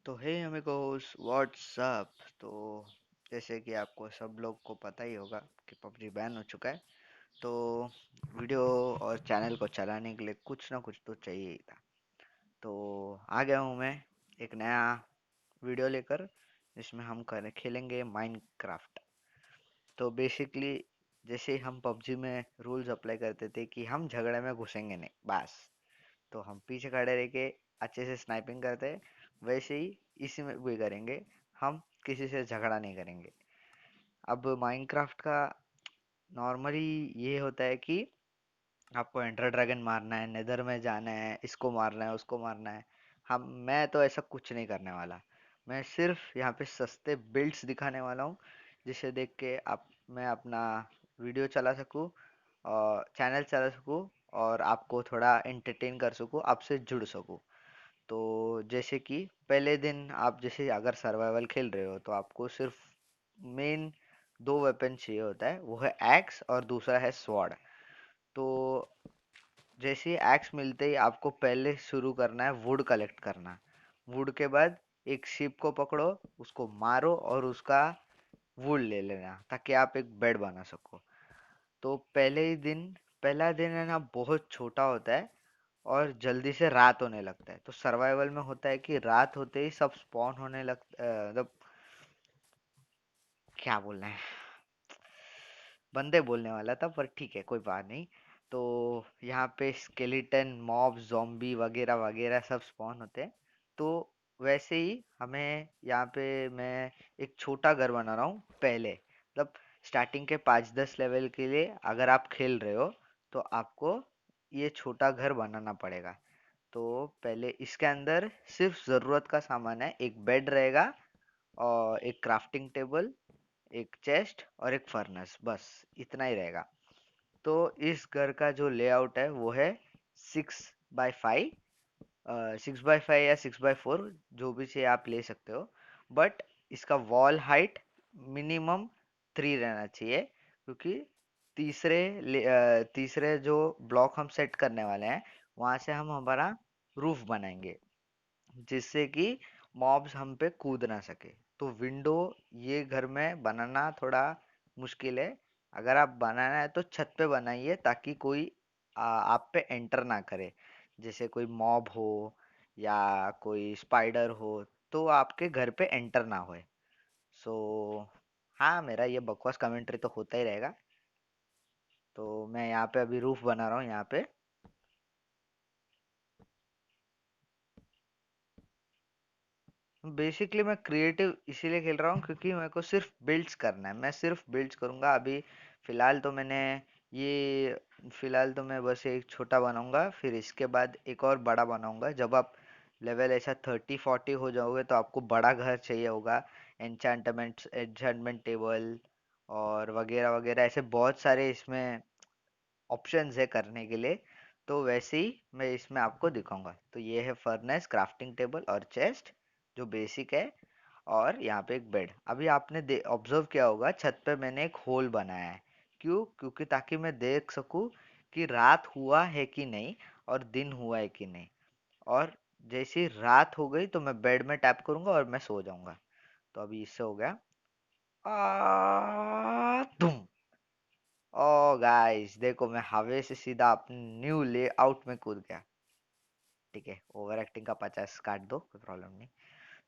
तो हे amigos WhatsApp. तो जैसे कि आपको सब लोग को पता ही होगा कि पबजी बैन हो चुका है। तो वीडियो और चैनल को चलाने के लिए कुछ ना कुछ तो चाहिए ही था। तो आ गया हूँ मैं एक नया वीडियो लेकर, जिसमें हम करें खेलेंगे माइनक्राफ्ट। तो बेसिकली जैसे ही हम पबजी में रूल्स अप्लाई करते थे कि हम झगड़े में घुसेंगे नहीं, बस। तो हम पीछे खड़े रह के अच्छे से स्नाइपिंग करते हैं, वैसे ही इसी में भी करेंगे। हम किसी से झगड़ा नहीं करेंगे। अब माइनक्राफ्ट का नॉर्मली ये होता है कि आपको एंडर ड्रैगन मारना है, नेदर में जाना है, इसको मारना है, उसको मारना है। हम मैं तो ऐसा कुछ नहीं करने वाला। मैं सिर्फ यहाँ पे सस्ते बिल्ड्स दिखाने वाला हूँ, जिसे देख के आप मैं अपना वीडियो चला सकूँ और चैनल चला सकूँ, और आपको थोड़ा एंटरटेन कर सकूँ, आपसे जुड़ सकूँ। तो जैसे कि पहले दिन आप जैसे अगर सर्वाइवल खेल रहे हो तो आपको सिर्फ मेन दो वेपन चाहिए होता है, वो है एक्स और दूसरा है स्वॉर्ड। तो जैसे ही एक्स मिलते ही आपको पहले शुरू करना है वुड कलेक्ट करना। वुड के बाद एक शिप को पकड़ो, उसको मारो और उसका वुड ले लेना ताकि आप एक बेड बना सको। तो पहला दिन है ना, बहुत छोटा होता है और जल्दी से रात होने लगता है। तो सर्वाइवल में होता है कि रात होते ही सब स्पॉन होने मतलब क्या बोलना है, बंदे बोलने वाला था पर ठीक है, कोई बात नहीं। तो यहाँ पे स्केलेटन मॉब ज़ॉम्बी वगैरह वगैरह सब स्पॉन होते हैं। तो वैसे ही हमें यहाँ पे मैं एक छोटा घर बना रहा हूँ पहले, मतलब स्टार्टिंग के 5-10 लेवल के लिए अगर आप खेल रहे हो तो आपको ये छोटा घर बनाना पड़ेगा। तो पहले इसके अंदर सिर्फ ज़रूरत का सामान है, एक बेड रहेगा और एक क्राफ्टिंग टेबल, एक चेस्ट और एक फर्नेस, बस इतना ही रहेगा। तो इस घर का जो लेआउट है वो है 6x5, 6x5 या 6x4, जो भी चाहिए आप ले सकते हो। बट इसका वॉल हाइट मिनिमम 3 रहना चाहिए, क्योंकि तीसरे जो ब्लॉक हम सेट करने वाले हैं वहां से हम हमारा रूफ बनाएंगे, जिससे कि मॉब्स हम पे कूद ना सके। तो विंडो ये घर में बनाना थोड़ा मुश्किल है। अगर आप बनाना है तो छत पे बनाइए, ताकि कोई आप पे एंटर ना करे। जैसे कोई मॉब हो या कोई स्पाइडर हो, तो आपके घर पे एंटर ना होए। सो हाँ, मेरा ये बकवास कमेंट्री तो होता ही रहेगा। तो मैं यहाँ पे अभी रूफ बना रहा हूँ यहाँ पे। बेसिकली मैं क्रिएटिव इसीलिए खेल रहा हूँ क्योंकि मेरे को सिर्फ बिल्ड्स करना है, मैं सिर्फ बिल्ड्स करूँगा अभी। फिलहाल तो मैंने ये फिलहाल तो मैं बस एक छोटा बनाऊंगा, फिर इसके बाद एक और बड़ा बनाऊंगा। जब आप लेवल ऐसा 30-40 हो जाओगे तो आपको बड़ा घर चाहिए होगा, एन्चेंटमेंट टेबल और वगैरह वगैरह, ऐसे बहुत सारे इसमें ऑप्शंस है करने के लिए। तो वैसे ही मैं इसमें आपको दिखाऊंगा। तो ये है फर्नेस, क्राफ्टिंग टेबल और चेस्ट, जो बेसिक है। और यहाँ पे एक बेड। अभी आपने ऑब्जर्व किया होगा छत पे मैंने एक होल बनाया है। क्यों? क्योंकि ताकि मैं देख सकूं कि रात हुआ है कि नहीं और दिन हुआ है कि नहीं। और जैसे ही रात हो गई तो मैं बेड में टैप करूंगा और मैं सो जाऊंगा। तो अभी इससे हो गया धूम। ओ गाइस देखो, मैं हवा से सीधा अपने न्यू लेआउट में कूद गया। ठीक है, ओवर एक्टिंग का 50 काट दो, कोई प्रॉब्लम नहीं।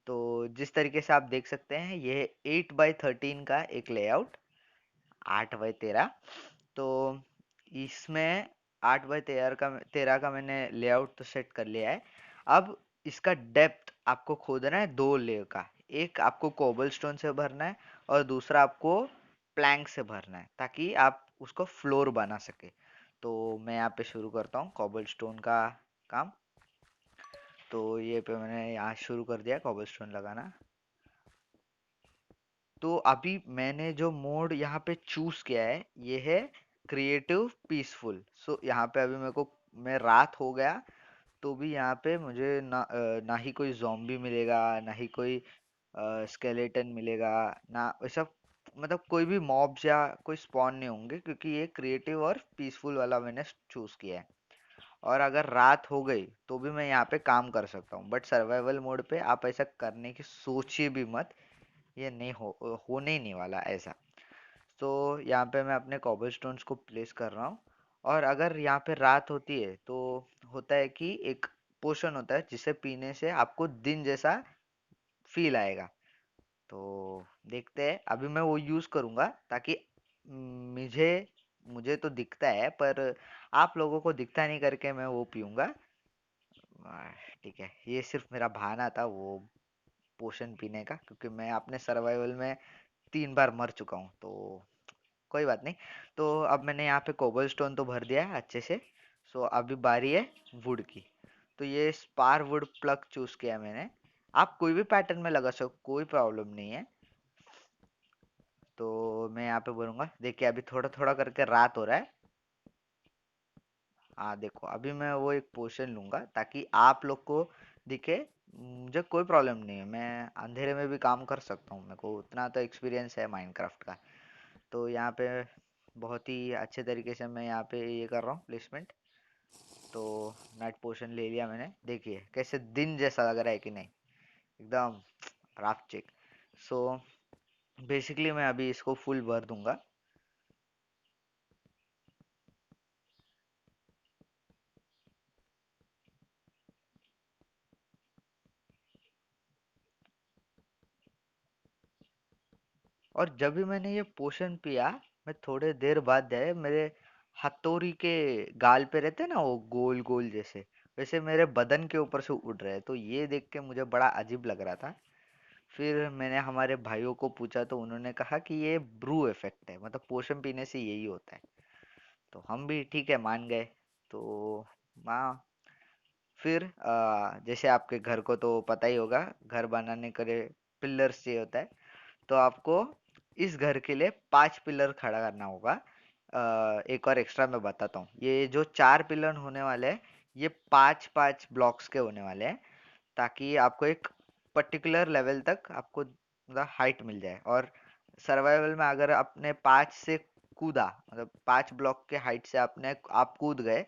तो जिस तरीके से आप देख सकते हैं, ये 8x13 का एक लेआउट, 8x13। तो इसमें 8x13 का मैंने लेआउट तो सेट कर लिया है। अब इसका डेप्थ आपको खोदना है 2 लेयर का। एक आपको कोबलस्टोन से भरना है और दूसरा आपको प्लैंक से भरना है, ताकि आप उसको फ्लोर बना सके। तो मैं यहाँ पे शुरू करता हूँ कोबलस्टोन का काम। तो ये पे मैंने यहाँ शुरू कर दिया कोबलस्टोन लगाना। तो अभी मैंने जो मोड यहाँ पे चूज किया है ये है क्रिएटिव पीसफुल। सो यहाँ पे अभी मेरे को, मैं रात हो गया तो भी यहाँ पे मुझे ना ही कोई जॉम्बी मिलेगा, ना ही कोई स्केलेटन मिलेगा, ना वैसा, मतलब कोई भी मॉब्स या कोई स्पॉन नहीं होंगे, क्योंकि ये क्रिएटिव और पीसफुल वाला मैंने चूज किया है। और अगर रात हो गई तो भी मैं यहाँ पे काम कर सकता हूँ, बट सर्वाइवल मोड पे आप ऐसा करने की सोचिए भी मत। ये नहीं होने ही नहीं वाला ऐसा। तो यहाँ पे मैं अपने कोबलस्टोन्स को प्लेस कर रहा हूँ। और अगर यहाँ पे रात होती है तो होता है कि एक पोशन होता है जिसे पीने से आपको दिन जैसा फील आएगा। तो देखते हैं, अभी मैं वो यूज करूंगा ताकि मुझे मुझे तो दिखता है पर आप लोगों को दिखता नहीं करके मैं वो पीऊंगा। ठीक है, ये सिर्फ मेरा बहाना था वो पोशन पीने का, क्योंकि मैं अपने सर्वाइवल में 3 बार मर चुका हूँ। तो कोई बात नहीं। तो अब मैंने यहाँ पे कोबलस्टोन तो भर दिया है अच्छे से। सो अभी बारी है वुड की। तो ये स्पार वुड प्लग चूज किया मैंने। आप कोई भी पैटर्न में लगा सको, कोई प्रॉब्लम नहीं है। तो मैं यहाँ पे बोलूंगा, देखिए अभी थोड़ा थोड़ा करके रात हो रहा है। हाँ देखो, अभी मैं वो एक पोशन लूंगा ताकि आप लोग को दिखे। मुझे कोई प्रॉब्लम नहीं है, मैं अंधेरे में भी काम कर सकता हूँ, मेरे को उतना तो एक्सपीरियंस है माइनक्राफ्ट का। तो यहाँ पे बहुत ही अच्छे तरीके से मैं यहाँ पे ये कर रहा हूँ प्लेसमेंट। तो नाइट पोशन ले लिया मैंने, देखिए कैसे दिन जैसा लग रहा है कि नहीं, एकदम राफ चेक। सो बेसिकली मैं अभी इसको फुल भर दूंगा। और जब भी मैंने ये पोशन पिया, मैं थोड़े देर बाद जाए मेरे हथौड़ी के गाल पे रहते हैं ना वो गोल गोल जैसे, वैसे मेरे बदन के ऊपर से उड़ रहे हैं। तो ये देख के मुझे बड़ा अजीब लग रहा था। फिर मैंने हमारे भाइयों को पूछा तो उन्होंने कहा कि ये ब्रू इफेक्ट है, मतलब पोशन पीने से यही होता है। तो हम भी ठीक है मान गए। तो माँ, फिर जैसे आपके घर को तो पता ही होगा, घर बनाने के लिए पिलर्स चाहिए होता है। तो आपको इस घर के लिए 5 पिलर खड़ा करना होगा। एक और एक्स्ट्रा मैं बताता हूँ, ये जो 4 पिलर होने वाले हैं, ये 5-5 ब्लॉक्स के होने वाले हैं, ताकि आपको एक पर्टिकुलर लेवल तक आपको मतलब हाइट मिल जाए। और सर्वाइवल में अगर आपने 5 से कूदा, मतलब 5 ब्लॉक के हाइट से आप कूद गए,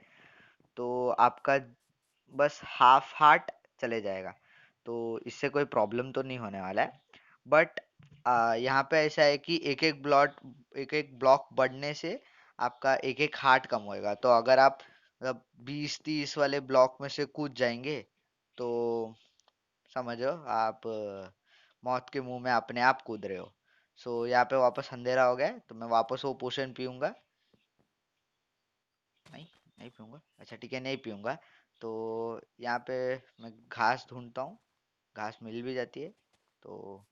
तो आपका बस हाफ हार्ट चले जाएगा। तो इससे कोई प्रॉब्लम तो नहीं होने वाला है। बट यहाँ पे ऐसा है कि एक एक ब्लॉक बढ़ने से आपका एक एक हार्ट कम होएगा। तो अगर आप मतलब 20-30 वाले ब्लॉक में से कूद जाएंगे तो समझो आप मौत के मुंह में अपने आप कूद रहे हो। सो यहाँ पे वापस अंधेरा हो गया है, तो मैं वापस वो पोशन पीऊंगा। नहीं, नहीं पीऊंगा, अच्छा ठीक है नहीं पीऊंगा। तो यहाँ पे मैं घास ढूंढता हूँ, घास मिल भी जाती है। तो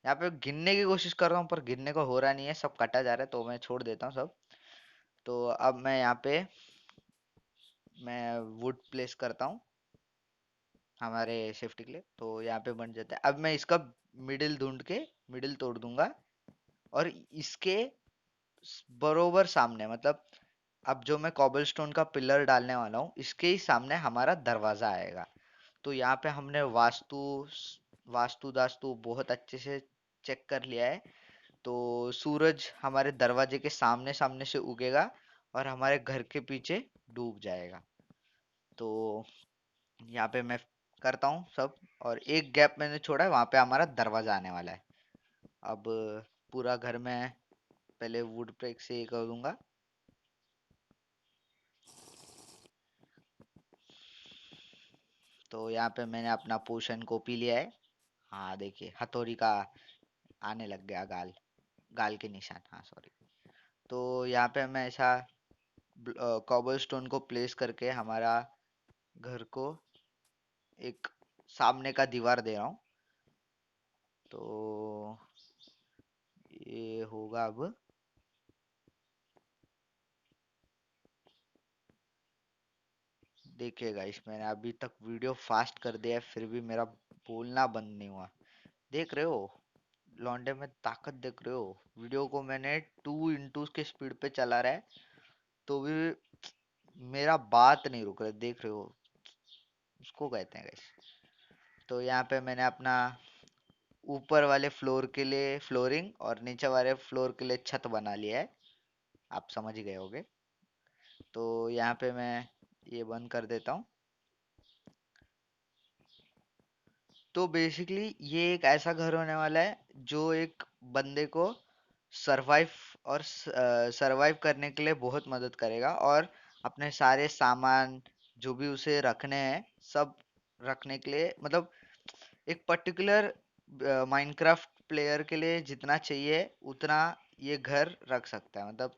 यहाँ पे गिनने की कोशिश कर रहा हूँ पर गिनने को हो रहा नहीं है, सब कटा जा रहा है, तो मैं छोड़ देता हूँ सब। तो अब मैं यहाँ पे मैं वुड प्लेस करता हूँ हमारे सेफ्टी के लिए। तो यहाँ पे बन जाता है। अब मैं इसका मिडिल ढूंढ के मिडिल तोड़ दूंगा। और इसके बरोबर सामने, मतलब अब जो मैं कॉबलस्टोन का पिलर डालने वाला हूँ, इसके ही सामने हमारा दरवाजा आएगा। तो यहाँ पे हमने वास्तु वास्तु दास्तु बहुत अच्छे से चेक कर लिया है। तो सूरज हमारे दरवाजे के सामने सामने से उगेगा और हमारे घर के पीछे डूब जाएगा। तो यहाँ पे मैं करता हूँ सब। और एक गैप मैंने छोड़ा है, वहां पे हमारा दरवाजा आने वाला है। अब पूरा घर में पहले वुड प्रेक से ये कर दूंगा। तो यहाँ पे मैंने अपना पोशन को पी लिया है। हाँ देखिए, हथौड़ी का आने लग गया गाल, गाल के निशान, हाँ सॉरी। तो यहाँ पे मैं ऐसा कॉबलस्टोन को प्लेस करके हमारा घर को एक सामने का दीवार दे रहा हूँ। तो ये होगा अब। देखिएगा, इस मैंने अभी तक वीडियो फास्ट कर दिया है फिर भी मेरा बोलना बंद नहीं हुआ। देख रहे हो लौंडे में ताकत, देख रहे हो वीडियो को मैंने 2x के स्पीड पे चला रहा है तो भी मेरा बात नहीं रुक रहा, देख रहे हो, उसको कहते हैं गाइस। तो यहाँ पे मैंने अपना ऊपर वाले फ्लोर के लिए फ्लोरिंग और नीचे वाले फ्लोर के लिए छत बना लिया है, आप समझ ही गए होगे। तो यहाँ पे मैं ये बंद कर देता हूँ। तो बेसिकली ये एक ऐसा घर होने वाला है जो एक बंदे को सरवाइव और सरवाइव करने के लिए बहुत मदद करेगा, और अपने सारे सामान जो भी उसे रखने हैं सब रखने के लिए, मतलब एक पर्टिकुलर माइनक्राफ्ट प्लेयर के लिए जितना चाहिए उतना ये घर रख सकता है। मतलब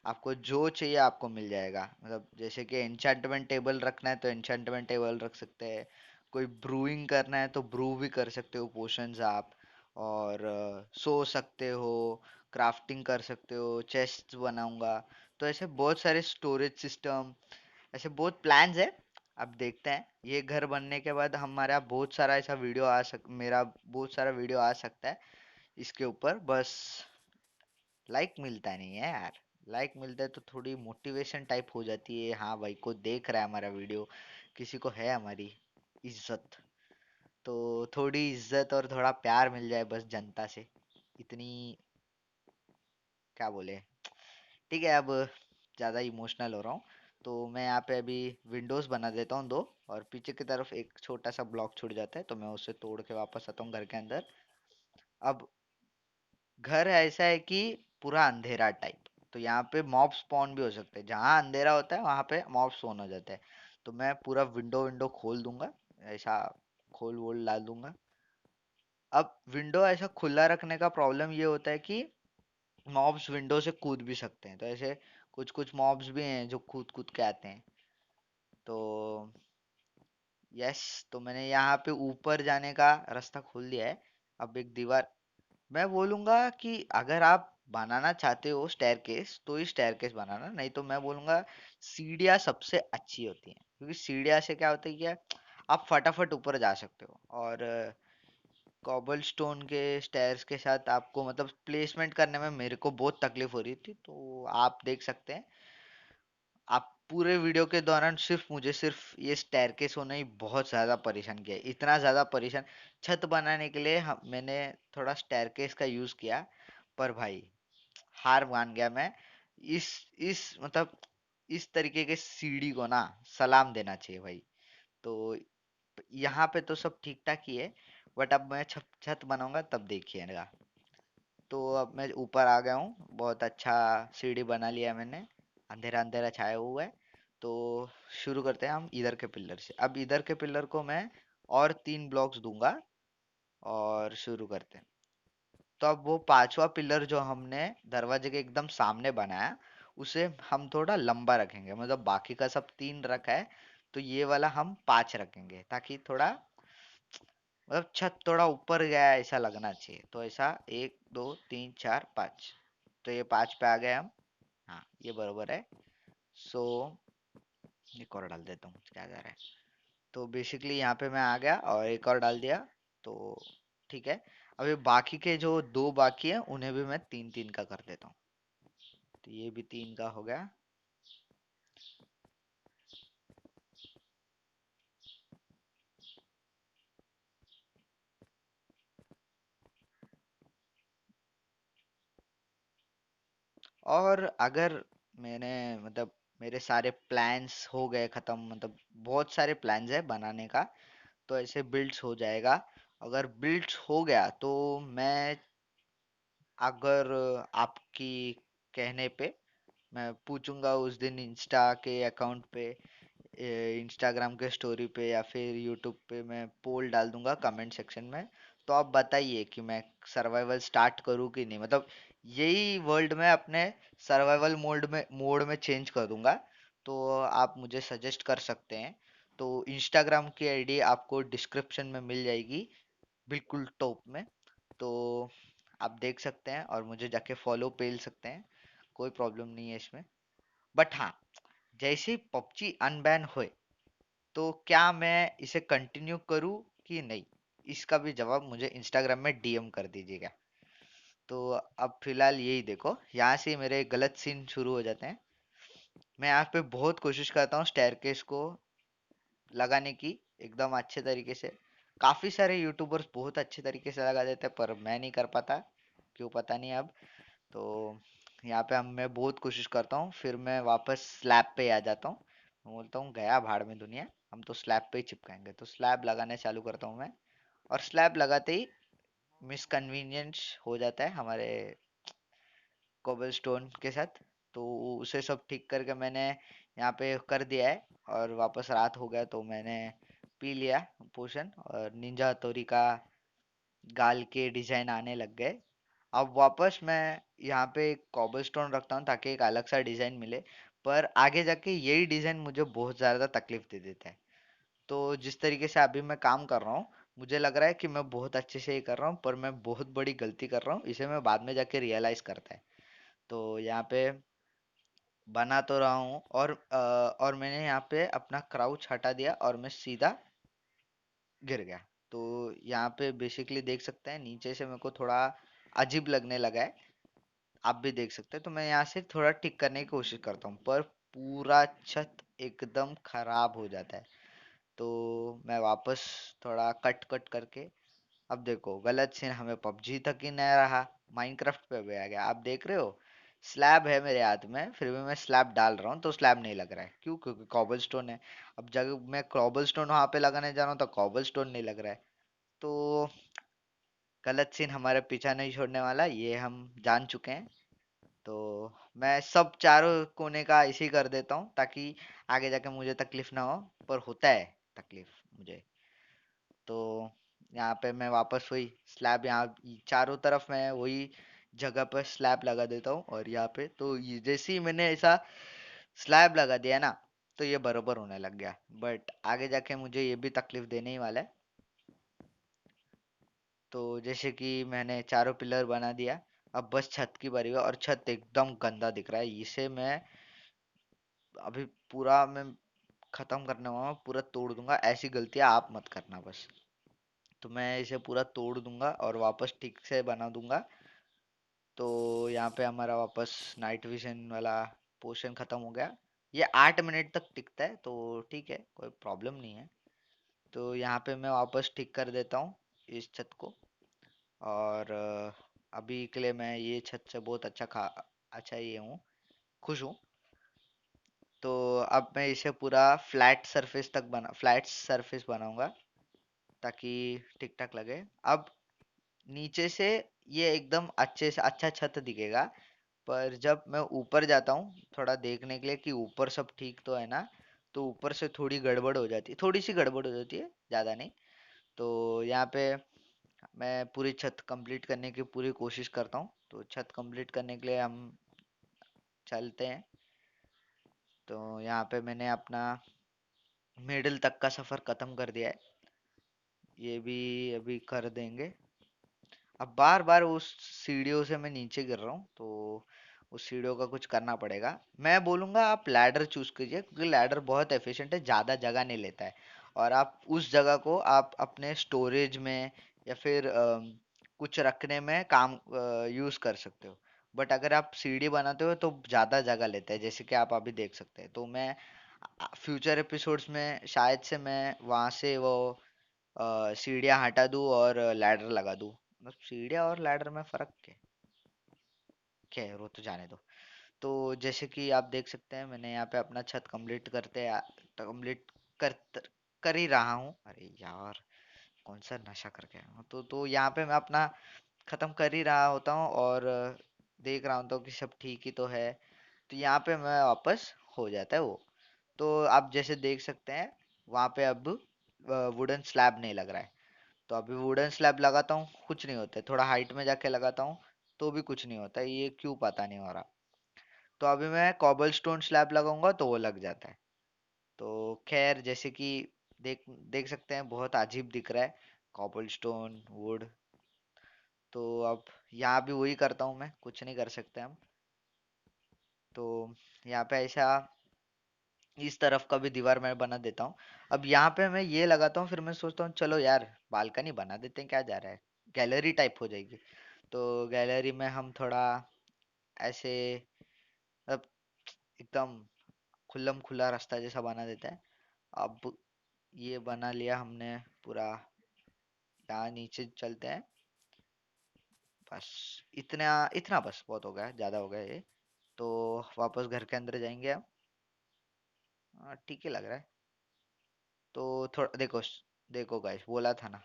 आपको जो चाहिए आपको मिल जाएगा। मतलब जैसे कि एन्चेंटमेंट टेबल रखना है तो एन्चेंटमेंट टेबल रख सकते हैं, कोई ब्रूइंग करना है तो ब्रू भी कर सकते हो, पोशंस आप। और सो सकते हो, क्राफ्टिंग कर सकते हो, चेस्ट बनाऊंगा। तो ऐसे बहुत सारे स्टोरेज सिस्टम, ऐसे बहुत प्लान्स है। अब देखते हैं ये घर बनने के बाद हमारा बहुत सारा ऐसा वीडियो मेरा बहुत सारा वीडियो आ सकता है इसके ऊपर। बस लाइक मिलता नहीं है यार। लाइक मिलता है तो थोड़ी मोटिवेशन टाइप हो जाती है, हाँ भाई को देख रहा है हमारा वीडियो, किसी को है हमारी इज्जत। तो थोड़ी इज्जत और थोड़ा प्यार मिल जाए बस जनता से, इतनी, क्या बोले। ठीक है, अब ज़्यादा इमोशनल हो रहा हूँ। तो मैं यहाँ पे अभी विंडोज़ बना देता हूँ दो, और पीछे की तरफ एक छोटा सा ब्लॉक छूट जाता है तो मैं उसे तोड़ के वापस आता हूँ घर के अंदर। अब घर ऐसा है कि पूरा अंधेरा टाइप, तो यहाँ पे मॉब स्पॉन भी हो सकते हैं, जहाँ अंधेरा होता है वहां पे मॉब स्पॉन हो जाता है। तो मैं पूरा विंडो विंडो खोल दूंगा, ऐसा खोल वोल डाल दूंगा। अब विंडो ऐसा खुला रखने का प्रॉब्लम ये होता है कि मॉब्स विंडो से कूद भी सकते हैं, तो ऐसे कुछ कुछ मॉब्स भी हैं जो कूद कूद के आते हैं। तो यस, तो मैंने यहाँ पे ऊपर जाने का रास्ता खोल दिया है। अब एक दीवार, मैं बोलूंगा कि अगर आप बनाना चाहते हो स्टेयरकेस तो ही स्टेयरकेस बनाना, नहीं तो मैं बोलूंगा सीढ़ियाँ सबसे अच्छी होती हैं, क्योंकि सीढ़ियाँ से क्या होता है कि आप फटाफट ऊपर जा सकते हो। और कॉबल स्टोन के स्टेयर्स के साथ आपको मतलब प्लेसमेंट करने में मेरे को बहुत तकलीफ हो रही थी, तो आप देख सकते हैं। आप पूरे वीडियो के दौरान सिर्फ मुझे सिर्फ ये स्टेयरकेस होने ही बहुत ज़्यादा परेशान किया, इतना ज़्यादा परेशान। छत बनाने के लिए मैंने थोड़ा स्टेयरकेस का यूज़ किया, पर भाई हार मान गया मैं। इस इस मतलब इस तरीके के सीढ़ी को ना सलाम देना चाहिए भाई। तो यहाँ पे तो सब ठीक ठाक ही है, बट अब मैं छत छत बनाऊंगा तब देखिएगा। तो अब मैं ऊपर आ गया हूँ, बहुत अच्छा सीढ़ी बना लिया मैंने। अंधेरा अंधेरा छाया हुआ है। तो शुरू करते हैं हम इधर के पिलर से। अब इधर के पिलर को मैं और 3 ब्लॉक्स दूंगा, और शुरू करते हैं। तो अब वो पांचवा पिलर जो हमने दरवाजे के एकदम सामने बनाया, उसे हम थोड़ा लंबा रखेंगे। मतलब बाकी का सब 3 रखा है, तो ये वाला हम 5 रखेंगे, ताकि थोड़ा मतलब छत थोड़ा ऊपर गया है ऐसा लगना चाहिए। तो ऐसा 1 2 3 4 5, तो ये 5 पे आ गए हम। हाँ ये बरोबर है। सो एक और डाल देता हूँ, क्या जा रहा है। तो बेसिकली यहाँ पे मैं आ गया और एक और डाल दिया। तो ठीक है, अभी बाकी के जो 2 बाकी है उन्हें भी मैं 3 3 का कर देता हूँ। तो ये भी 3 का हो गया। और अगर मैंने मतलब मेरे सारे प्लान्स हो गए खत्म, मतलब बहुत सारे प्लान्स है बनाने का, तो ऐसे बिल्ड्स हो जाएगा। अगर बिल्ड्स हो गया तो मैं, अगर आपकी कहने पे, मैं पूछूंगा उस दिन इंस्टा के अकाउंट पे, इंस्टाग्राम के स्टोरी पे या फिर यूट्यूब पे मैं पोल डाल दूंगा कमेंट सेक्शन में। तो आप बताइए कि मैं सर्वाइवल स्टार्ट करूँ कि नहीं, मतलब यही वर्ल्ड में अपने सर्वाइवल मोड में चेंज कर दूंगा। तो आप मुझे सजेस्ट कर सकते हैं। तो इंस्टाग्राम की आईडी आपको डिस्क्रिप्शन में मिल जाएगी, बिल्कुल टॉप में। तो आप देख सकते हैं और मुझे जाके फॉलो पेल सकते हैं, कोई प्रॉब्लम नहीं है इसमें। बट हाँ, जैसे ही पबजी अनबैन हुए तो क्या मैं इसे कंटिन्यू करूँ कि नहीं, इसका भी जवाब मुझे इंस्टाग्राम में डीएम कर दीजिएगा। तो अब फिलहाल यही देखो, यहाँ से मेरे गलत सीन शुरू हो जाते हैं। मैं यहाँ पे बहुत कोशिश करता हूँ स्टेयरकेस को लगाने की एकदम अच्छे तरीके से। काफी सारे यूट्यूबर्स बहुत अच्छे तरीके से लगा देते हैं, पर मैं नहीं कर पाता, क्यों पता नहीं अब। तो यहाँ पे हम मैं बहुत कोशिश करता हूँ, फिर मैं वापस स्लैब पे आ जाता हूँ। मैं बोलता हूँ गया भाड़ में दुनिया, हम तो स्लैब पे ही चिपकाएंगे। तो स्लैब लगाने चालू करता हूँ मैं। और स्लैब लगाते ही मिसकन्वीनियंस हो जाता है हमारे कोबलस्टोन के साथ। तो उसे सब ठीक करके मैंने यहाँ पे कर दिया है। और वापस रात हो गया तो मैंने पी लिया पोशन, और निंजा हथौड़ी का गाल के डिजाइन आने लग गए। अब वापस मैं यहाँ पे एक कॉबलस्टोन रखता हूँ ताकि एक अलग सा डिजाइन मिले। पर आगे जाके यही डिजाइन मुझे बहुत ज्यादा तकलीफ दे देता है। तो जिस तरीके से अभी मैं काम कर रहा हूँ, मुझे लग रहा है कि मैं बहुत अच्छे से ही कर रहा हूँ, पर मैं बहुत बड़ी गलती कर रहा हूँ, इसे मैं बाद में जाके रियलाइज करता है। तो यहाँ पे बना तो रहा हूँ, और मैंने यहाँ पे अपना क्राउच हटा दिया और मैं सीधा गिर गया। तो यहाँ पे बेसिकली देख सकते हैं नीचे से मेरे को थोड़ा अजीब लगने लगा है। आप भी देख सकते हैं। तो मैं यहाँ से थोड़ा ठीक करने की कोशिश करता हूँ, पर पूरा छत एकदम खराब हो जाता है। तो मैं वापस थोड़ा कट कट करके, अब देखो गलत सीन हमें पबजी तक ही नहीं रहा, माइनक्राफ्ट पे भी आ गया। आप देख रहे हो स्लैब है मेरे हाथ में, फिर भी मैं स्लैब डाल रहा हूँ तो स्लैब नहीं लग रहा है। क्यों? क्योंकि कॉबल स्टोन है। अब जब मैं कॉबल स्टोन वहां पे लगाने जा रहा हूँ तो कॉबल स्टोन नहीं लग रहा है। तो गलत सीन हमारे पीछा नहीं छोड़ने वाला, ये हम जान चुके हैं। तो मैं सब चारों कोने का इसी कर देता हूँ ताकि आगे जाके मुझे तकलीफ ना हो। पर होता है तकलीफ मुझे। तो यहाँ पे मैं वापस वही स्लैब, यहाँ चारों तरफ मैं वही जगह पर स्लैब लगा देता हूँ। और यहाँ पे तो ये जैसे ही मैंने ऐसा स्लैब लगा दिया ना, तो ये बरोबर होने लग गया। बट आगे जाके मुझे ये भी तकलीफ देने ही वाला है। तो जैसे कि मैंने चारों पिलर बना दिया, अब बस छत की बारी है। और छत एकदम गंदा दिख रहा है, इसे मैं अभी पूरा मैं खत्म करने वाला हूँ, पूरा तोड़ दूंगा। ऐसी गलतियां आप मत करना बस। तो मैं इसे पूरा तोड़ दूंगा और वापस ठीक से बना दूंगा। तो यहाँ पे हमारा वापस नाइट विजन वाला पोर्शन खत्म हो गया। ये 8 मिनट तक टिकता है तो ठीक है, कोई प्रॉब्लम नहीं है। तो यहाँ पे मैं वापस ठीक कर देता हूँ इस छत को। और अभी के लिए मैं ये छत से बहुत अच्छा ये हूँ, खुश हूँ। तो अब मैं इसे पूरा फ्लैट सरफेस बनाऊंगा ताकि ठीक ठाक लगे। अब नीचे से ये एकदम अच्छे से अच्छा छत दिखेगा। पर जब मैं ऊपर जाता हूँ थोड़ा देखने के लिए कि ऊपर सब ठीक तो है ना, तो ऊपर से थोड़ी गड़बड़ हो जाती है, थोड़ी सी गड़बड़ हो जाती है, ज़्यादा नहीं। तो यहाँ पे मैं पूरी छत कंप्लीट करने की पूरी कोशिश करता हूँ। तो छत कंप्लीट करने के लिए हम चलते हैं। तो यहाँ पे मैंने अपना मिडिल तक का सफ़र ख़त्म कर दिया है, ये भी अभी कर देंगे। अब बार बार उस सीढ़ियों से मैं नीचे गिर रहा हूँ, तो उस सीढ़ियों का कुछ करना पड़ेगा। मैं बोलूँगा आप लैडर चूज कीजिए, क्योंकि लैडर बहुत एफिशिएंट है, ज़्यादा जगह नहीं लेता है। और आप उस जगह को आप अपने स्टोरेज में या फिर कुछ रखने में काम यूज़ कर सकते हो। बट अगर आप सीढ़ी बनाते हो तो ज़्यादा जगह लेता है, जैसे कि आप अभी देख सकते हैं। तो मैं फ्यूचर एपिसोड्स में शायद से मैं वहाँ से वो सीढ़ियाँ हटा दूँ और लैडर लगा दूँ। मतलब सीढ़ियाँ और लैडर में फर्क क्या है वो तो जाने दो। तो जैसे कि आप देख सकते हैं मैंने यहाँ पे अपना छत कंप्लीट कर कर ही रहा हूँ। अरे यार, कौन सा नशा करके आया हूँ। तो यहाँ पे मैं अपना खत्म कर ही रहा होता हूँ और देख रहा होता हूँ कि सब ठीक ही तो है। तो यहाँ पे मैं वापस हो जाता है वो। तो आप जैसे देख सकते हैं वहाँ पे अब वुडन स्लैब नहीं लग रहा है। तो अभी वुडन स्लैब लगाता हूँ, कुछ नहीं होता है। थोड़ा हाइट में जाके लगाता हूँ तो भी कुछ नहीं होता है, ये क्यों पता नहीं हो रहा। तो अभी मैं कॉबल स्टोन स्लैब लगाऊंगा तो वो लग जाता है। तो खैर जैसे कि देख देख सकते हैं बहुत अजीब दिख रहा है कॉबल स्टोन वुड। तो अब यहाँ भी वही करता हूँ, मैं कुछ नहीं कर सकते हम। तो यहाँ पे ऐसा इस तरफ का भी दीवार मैं बना देता हूँ। अब यहाँ पे मैं ये लगाता हूँ, फिर मैं सोचता हूँ चलो यार बालकनी बना देते हैं, क्या जा रहा है, गैलरी टाइप हो जाएगी। तो गैलरी में हम थोड़ा ऐसे अब एकदम खुल्लम खुला रास्ता जैसा बना देता है। अब ये बना लिया हमने पूरा। यहाँ नीचे चलते हैं। बस इतना इतना बस बहुत हो गया, ज़्यादा हो गया ये। तो वापस घर के अंदर जाएंगे हम। हाँ, ठीक ही लग रहा है। तो थोड़ा देखो, देखो गाइस, बोला था ना,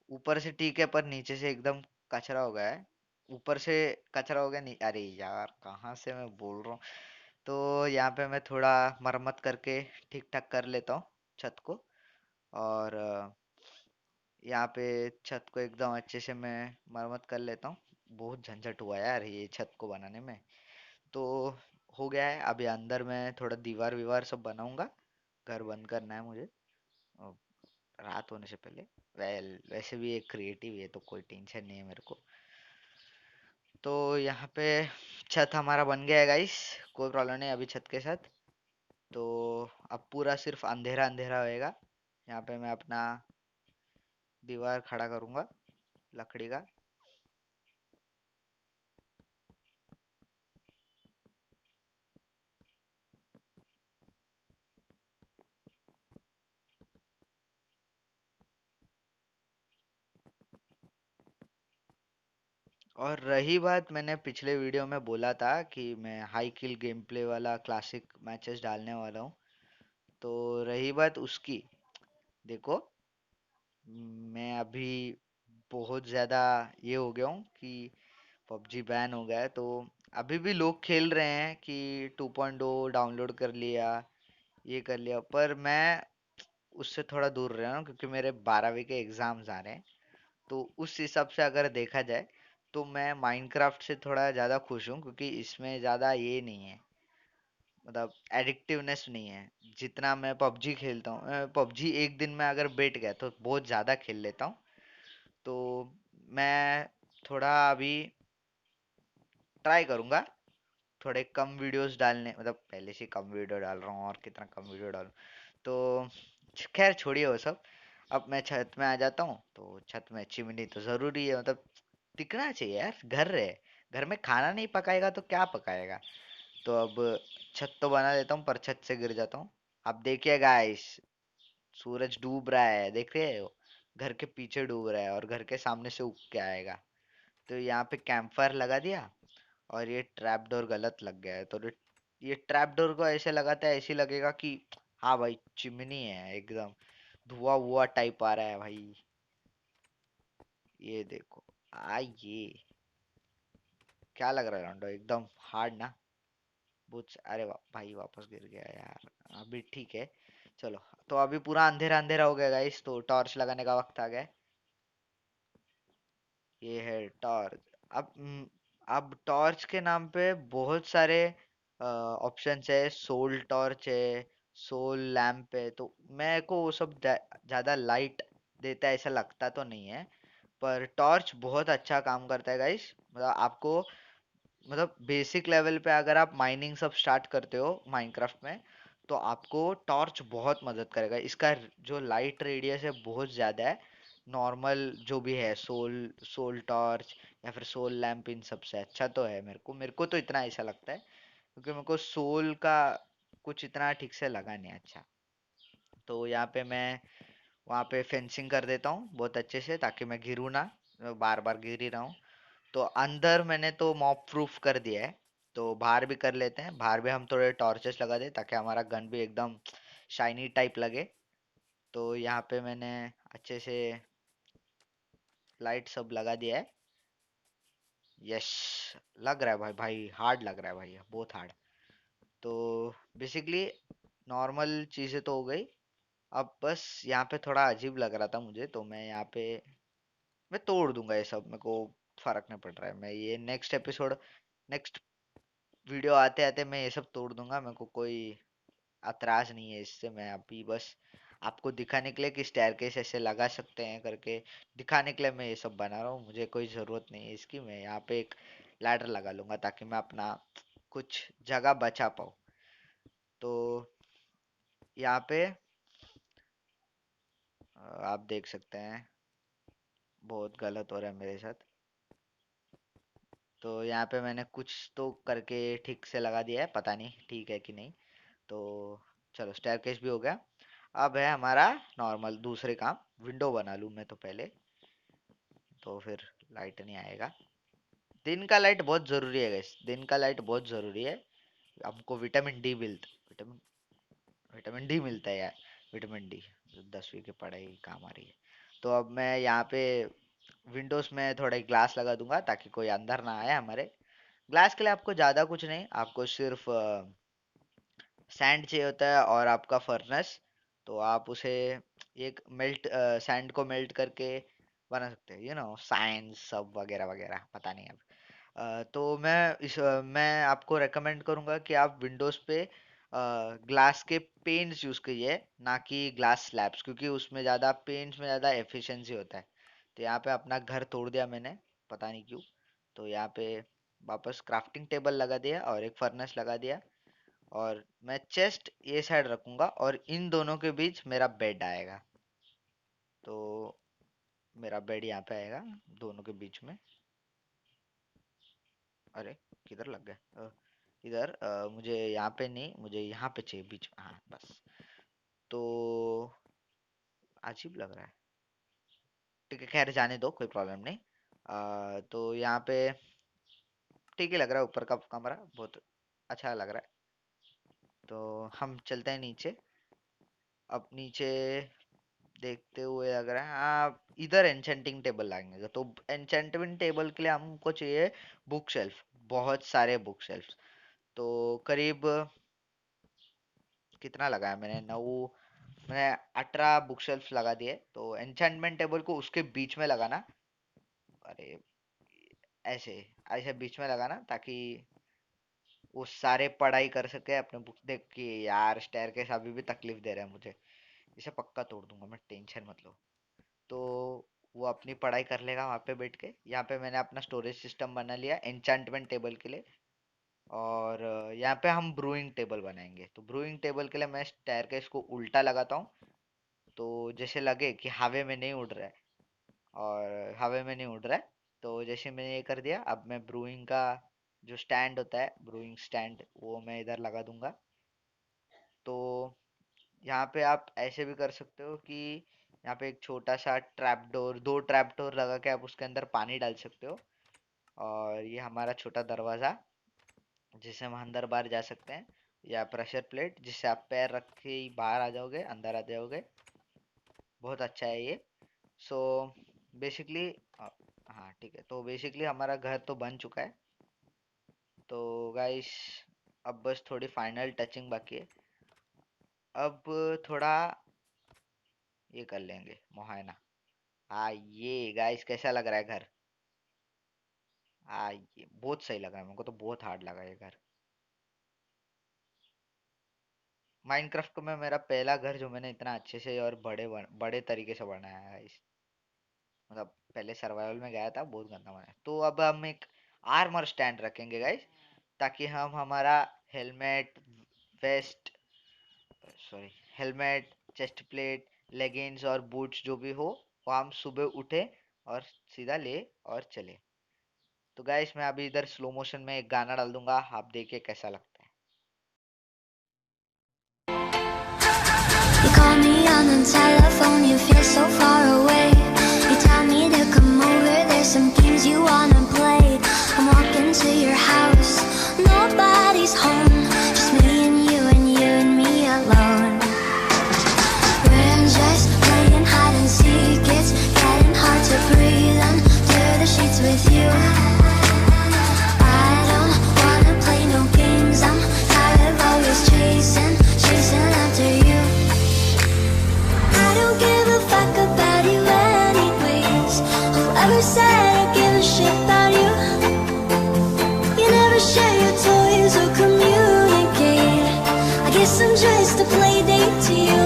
ऊपर से ठीक है पर नीचे से एकदम कचरा हो गया है। ऊपर से कचरा हो गया नहीं, अरे यार कहाँ से मैं बोल रहा हूँ। तो यहाँ पे मैं थोड़ा मरम्मत करके ठीक ठाक कर लेता हूँ छत को। और यहाँ पे छत को एकदम अच्छे से मैं मरम्मत कर लेता हूँ। बहुत झंझट हुआ यार ये छत को बनाने में। तो हो गया है, अभी अंदर मैं थोड़ा दीवार वीवार सब बनाऊंगा। घर बंद करना है मुझे और रात होने से पहले। वैसे भी एक क्रिएटिव है तो कोई टेंशन नहीं है मेरे को। तो यहाँ पे छत हमारा बन गया है गाइस। कोई प्रॉब्लम नहीं अभी छत के साथ। तो अब पूरा सिर्फ अंधेरा अंधेरा होएगा। यहाँ पे मैं अपना दीवार खड़ा करूँगा लकड़ी का। और रही बात, मैंने पिछले वीडियो में बोला था कि मैं हाई किल गेम प्ले वाला क्लासिक मैचेस डालने वाला हूँ। तो रही बात उसकी, देखो मैं अभी बहुत ज़्यादा ये हो गया हूँ कि पबजी बैन हो गया है। तो अभी भी लोग खेल रहे हैं कि 2.0 डाउनलोड कर लिया, ये कर लिया, पर मैं उससे थोड़ा दूर रह रहा हूँ क्योंकि मेरे 12वीं के एग्ज़ाम्स आ रहे हैं। तो उस हिसाब से अगर देखा जाए तो मैं माइनक्राफ्ट से थोड़ा ज़्यादा खुश हूँ क्योंकि इसमें ज़्यादा ये नहीं है, मतलब एडिक्टिवनेस नहीं है जितना मैं पबजी खेलता हूँ। पबजी एक दिन में अगर बैठ गया तो बहुत ज़्यादा खेल लेता हूँ। तो मैं थोड़ा अभी ट्राई करूँगा थोड़े कम वीडियोस डालने, मतलब पहले से कम वीडियो डाल रहा हूँ और कितना कम वीडियो डालूँ। तो खैर छोड़िए वो सब। अब मैं छत में आ जाता हूँ। तो छत में चिमनी तो ज़रूरी है, मतलब टिकना चाहिए यार, घर है। घर में खाना नहीं पकाएगा तो क्या पकाएगा। तो अब छत तो बना देता हूँ पर छत से गिर जाता हूँ। अब देखिए गाइस, सूरज डूब रहा है, देख रहे हो। घर के पीछे डूब रहा है और घर के सामने से उग के आएगा। तो यहाँ पे कैंप फायर लगा दिया और ये ट्रैप डोर गलत लग गया है। तो ये ट्रैप डोर को ऐसे लगाता है, ऐसे लगेगा कि हाँ भाई चिमनी है एकदम। धुआं हुआ टाइप आ रहा है भाई। ये देखो, ये क्या लग रहा है रोंडो, एकदम हार्ड ना। अरे भाई वापस गिर गया यार। अभी ठीक है, चलो। तो अभी पूरा अंधेरा अंधेरा हो गया गाइस, तो टॉर्च लगाने का वक्त आ गया है। ये है टॉर्च। अब टॉर्च के नाम पे बहुत सारे ऑप्शंस है। सोल टॉर्च है, सोल लैम्प है। तो मेरे को वो सब ज़्यादा लाइट देता है ऐसा लगता तो नहीं है। पर टॉर्च बहुत अच्छा काम करता है गाइस, मतलब आपको, मतलब बेसिक लेवल पे अगर आप माइनिंग सब स्टार्ट करते हो माइनक्राफ्ट में तो आपको टॉर्च बहुत मदद करेगा। इसका जो लाइट रेडियस है बहुत ज़्यादा है। नॉर्मल जो भी है, सोल सोल टॉर्च या फिर सोल लैम्प, इन सबसे अच्छा तो है। मेरे को तो इतना ऐसा लगता है क्योंकि मेरे को सोल का कुछ इतना ठीक से लगा नहीं अच्छा। तो यहाँ पे मैं वहाँ पे फेंसिंग कर देता हूँ बहुत अच्छे से ताकि मैं गिरूँ ना, बार बार गिर ही रहा हूँ। तो अंदर मैंने तो मॉब प्रूफ कर दिया है। तो बाहर भी कर लेते हैं, बाहर भी हम थोड़े टॉर्चेस लगा दें ताकि हमारा गन भी एकदम शाइनी टाइप लगे। तो यहाँ पे मैंने अच्छे से लाइट सब लगा दिया है। यस, लग रहा है भाई, भाई हार्ड लग रहा है भाई, बहुत हार्ड। तो बेसिकली नॉर्मल चीज़ें तो हो गई। अब बस यहाँ पे थोड़ा अजीब लग रहा था मुझे, तो मैं यहाँ पे मैं तोड़ दूंगा ये सब, मेरे को फर्क नहीं पड़ रहा है। मैं ये नेक्स्ट एपिसोड, नेक्स्ट वीडियो आते आते मैं ये सब तोड़ दूंगा, मेरे को कोई एतराज नहीं है इससे। मैं अभी बस आपको दिखाने के लिए कि स्टेयरकेस ऐसे लगा सकते हैं करके दिखाने के लिए मैं ये सब बना रहा हूँ। मुझे कोई ज़रूरत नहीं है इसकी। मैं यहाँ पे एक लैडर लगा लूंगा ताकि मैं अपना कुछ जगह बचा पाऊँ। तो यहाँ पे आप देख सकते हैं बहुत गलत हो रहा है मेरे साथ। तो यहाँ पे मैंने कुछ तो करके ठीक से लगा दिया है, पता नहीं ठीक है कि नहीं। तो चलो स्टेयरकेस भी हो गया। अब है हमारा नॉर्मल दूसरे काम, विंडो बना लूँ मैं तो पहले, तो फिर लाइट नहीं आएगा। दिन का लाइट बहुत ज़रूरी है गैस, दिन का लाइट बहुत ज़रूरी है। हमको विटामिन डी मिलता, विटामिन विटामिन डी मिलता है यार, विटामिन डी 10वीं की पढ़ाई काम आ रही है। तो अब मैं यहाँ पे विंडोज में थोड़ा ग्लास लगा दूंगा ताकि कोई अंदर ना आए हमारे। ग्लास के लिए आपको ज़्यादा कुछ नहीं, आपको सिर्फ सैंड चाहिए होता है और आपका फर्नेस। तो आप उसे एक मेल्ट सैंड को मेल्ट करके बना सकते हैं, साइंस सब वगैरह वगैरह, पता नहीं अब। तो मैं आपको रेकमेंड करूंगा कि आप विंडोज पे ग्लास के पेंट्स यूज कीजिए, ना कि ग्लास स्लैब्स, क्योंकि उसमें ज़्यादा पेंट्स में ज़्यादा एफिशिएंसी होता है। तो यहाँ पे अपना घर तोड़ दिया मैंने, पता नहीं क्यों। तो यहाँ पे वापस क्राफ्टिंग टेबल लगा दिया और एक फर्नेस लगा दिया। और मैं चेस्ट ये साइड रखूंगा और इन दोनों के बीच मेरा बेड आएगा। तो मेरा बेड यहाँ पे आएगा दोनों के बीच में। अरे किधर लग गए? इधर मुझे यहाँ पे नहीं, मुझे यहाँ पे चाहिए बीच में, हाँ बस। तो अजीब लग रहा है, ठीक है खैर जाने दो, कोई प्रॉब्लम नहीं। तो यहाँ पे ठीक ही लग रहा है, ऊपर का कमरा बहुत अच्छा लग रहा है। तो हम चलते हैं नीचे। अब नीचे देखते हुए लग रहा है, हाँ इधर एन्चेंटिंग टेबल लगेगा। तो एन्चेंटमेंट टेबल के लिए हमको चाहिए बुक शेल्फ, बहुत सारे बुक शेल्फ। तो करीब कितना लगाया मैंने, 9, मैंने 18 बुक शेल्फ लगा दिए। तो एन्चेंटमेंट टेबल को उसके बीच में लगाना। अरे ऐसे ऐसे बीच में लगाना ताकि वो सारे पढ़ाई कर सके अपने बुक देख के। यार स्टेयरकेस अभी भी तकलीफ दे रहा है मुझे, इसे पक्का तोड़ दूंगा मैं, टेंशन मत लो। तो वो अपनी पढ़ाई कर लेगा वहाँ पे बैठ के। यहाँ पे मैंने अपना स्टोरेज सिस्टम बना लिया एन्चेंटमेंट टेबल के लिए। और यहाँ पे हम ब्रूइंग टेबल बनाएंगे। तो ब्रूइंग टेबल के लिए मैं स्टेयरकेस को उल्टा लगाता हूँ, तो जैसे लगे कि हवा में नहीं उड़ रहा है, और हवा में नहीं उड़ रहा है। तो जैसे मैंने ये कर दिया, अब मैं ब्रूइंग का जो स्टैंड होता है, ब्रूइंग स्टैंड, वो मैं इधर लगा दूंगा। तो यहाँ पे आप ऐसे भी कर सकते हो कि यहाँ पे एक छोटा सा ट्रैप डोर, 2 ट्रैप डोर लगा के आप उसके अंदर पानी डाल सकते हो। और ये हमारा छोटा दरवाज़ा जिससे हम अंदर बाहर जा सकते हैं, या प्रेशर प्लेट जिससे आप पैर रख के ही बाहर आ जाओगे, अंदर आ जाओगे। बहुत अच्छा है ये। सो बेसिकली, हाँ ठीक है, तो बेसिकली हमारा घर तो बन चुका है। तो गाइस अब बस थोड़ी फाइनल टचिंग बाकी है। अब थोड़ा ये कर लेंगे मुहायना। हाँ ये गाइस कैसा लग रहा है घर? हाँ ये बहुत सही लग रहा है, मेरे को तो बहुत हार्ड लगा ये घर। माइनक्राफ्ट को मैं, मेरा पहला घर जो मैंने इतना अच्छे से और बड़े तरीके से बनाया है गाइस। मतलब पहले सर्वाइवल में गया था, बहुत गंदा बनाया। तो अब हम एक आर्मर स्टैंड रखेंगे गाइस, ताकि हम हमारा helmet, vest, sorry, helmet, chest plate, leggings और बूट्स जो भी हो, वो हम सुबह उठे और सीधा ले और चले। तो गाइस मैं अभी इधर स्लो मोशन में एक गाना डाल दूंगा, आप देखिए कैसा लगता है। You call me on the telephone, you feel so far away. You tell me to come over, there's some games you wanna play. I'm walking to your house, nobody's home, just me and me alone. We're just playing hide and seek, it's getting hard to breathe under the sheets with you. I don't wanna play no games, I'm tired of always chasing after you. I don't give a fuck about you anyways. Whoever said I give a shit about you? You never share your toys or communicate. I guess I'm just a play date to you.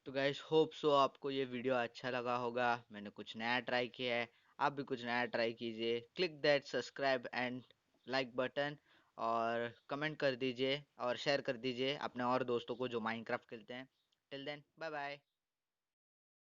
तो guys hope so आपको ये video अच्छा लगा होगा, मैंने कुछ नया try किया है। आप भी कुछ नया ट्राई कीजिए, click that subscribe and like button, और कमेंट कर दीजिए और शेयर कर दीजिए अपने और दोस्तों को जो माइनक्राफ्ट खेलते हैं। Till then bye bye.